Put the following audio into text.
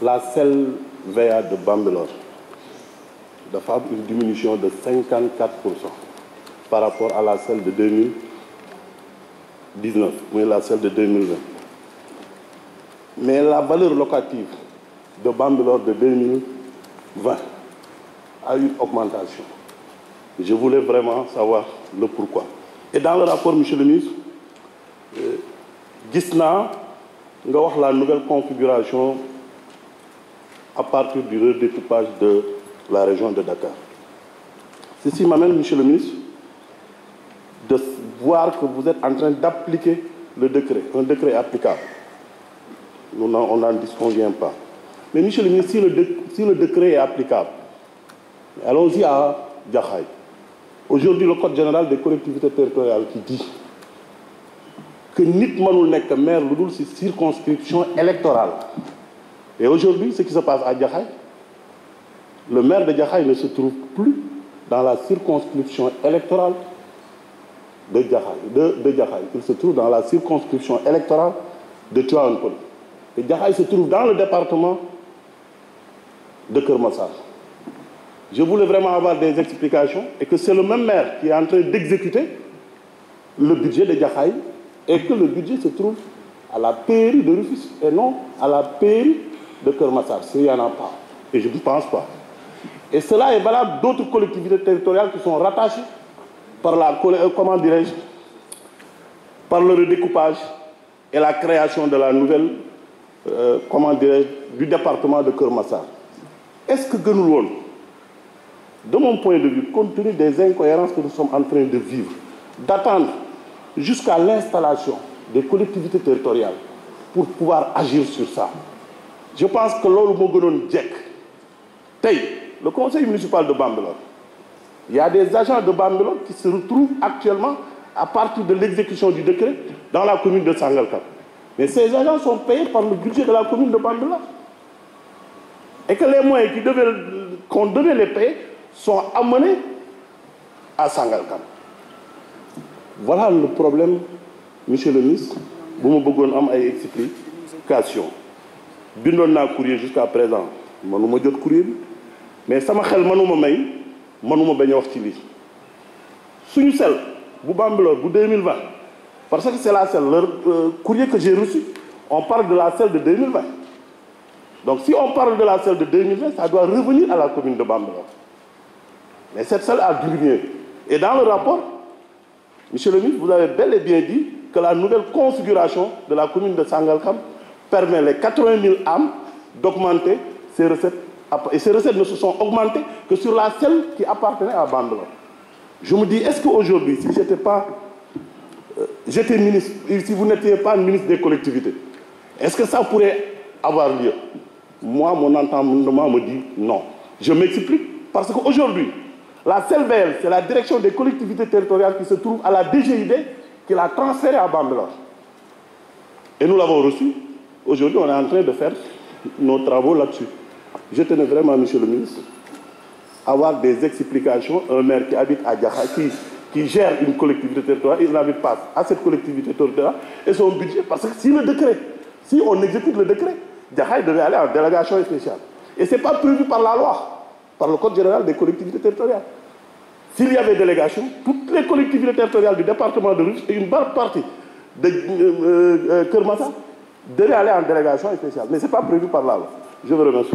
La CELVA de Bambilor dafa am une diminution de 54% par rapport à la CEL de 2019, mais la CEL de 2020. Mais la valeur locative de Bambilor de 2020 a eu une augmentation. Je voulais vraiment savoir le pourquoi. Et dans le rapport, monsieur le ministre, gis naa nga wax la nouvelle configuration à partir du redécoupage de la région de Dakar. Ceci m'amène, monsieur le ministre, de voir que vous êtes en train d'appliquer le décret, un décret applicable. On n'en disconvient pas. Mais monsieur le ministre, si le décret est applicable, allons-y à Jaxaay. Aujourd'hui, le Code général des collectivités territoriales qui dit que nit mënul nekk maire lu dul ci circonscription électorale. Et aujourd'hui, ce qui se passe à Jaxaay, le maire de Jaxaay ne se trouve plus dans la circonscription électorale de Jaxaay. Il se trouve dans la circonscription électorale de Tivaouane Peulh. Et Jaxaay se trouve dans le département de Keur Massar. Je voulais vraiment avoir des explications et que c'est le même maire qui est en train d'exécuter le budget de Jaxaay et que le budget se trouve à la pairie de Rufisque et non à la pairie de Keur Massar, s'il n'y en a pas. Et je ne pense pas. Et cela est valable d'autres collectivités territoriales qui sont rattachées par la, comment dirais-je, par le redécoupage et la création de la nouvelle, comment dirais-je, du département de Keur Massar. Est-ce que gënul woon, de mon point de vue, compte tenu des incohérences que nous sommes en train de vivre, d'attendre jusqu'à l'installation des collectivités territoriales pour pouvoir agir sur ça? Je pense que loolu moo gënoon jekk. Tey, le conseil municipal de Bambilor, il y a des agents de Bambilor qui se retrouvent actuellement à partir de l'exécution du décret dans la commune de Sangalkam. Mais ces agents sont payés par le budget de la commune de Bambilor. Et que les moyens qu'on devait les payer sont amenés à Sangalkam. Voilà le problème, monsieur le ministre. Bu ma bëggoon am ay explications. Bindoon naa courrier jusqu'à présent mënuma jot courrier bi mais sama xel mënuma bañ a wax ci lii. Suñu CEL bu Bambilor bu 2020 parce que c'est la CEL le courrier que j'ai reçu on parle de la CEL de 2020. Donc si on parle de la CEL de 2020, ça doit revenir à la commune de Bambilor. Mais cette CEL a diminué. Et dans le rapport, monsieur le ministre, vous avez bel et bien dit que la nouvelle configuration de la commune de Sangalkam permet les 80 000 âmes d'augmenter ses recettes. Et ces recettes ne se sont augmentées que sur la CEL qui appartenait à Bambilor. Je me dis, est-ce qu'aujourd'hui, si j'étais ministre, si vous n'étiez pas ministre des collectivités, est-ce que ça pourrait avoir lieu? Moi, mon entendement me dit non. Je m'explique parce qu'aujourd'hui, la CELVL, c'est la direction des collectivités territoriales qui se trouve à la DGID qui l'a transférée à Bambilor. Et nous l'avons reçu. Aujourd'hui, on est en train de faire nos travaux là-dessus. Je tenais vraiment, monsieur le ministre, à avoir des explications. Un maire qui habite à Jaxaay, qui gère une collectivité territoriale, il n'habite pas à cette collectivité territoriale et son budget. Parce que si on exécute le décret, Jaxaay devait aller en délégation spéciale. Et ce n'est pas prévu par la loi, par le Code général des collectivités territoriales. S'il y avait délégation, toutes les collectivités territoriales du département de Rufisque et une bonne partie de Keur Massar devaient aller en délégation spéciale. Mais ce n'est pas prévu par la loi. Je vous remercie.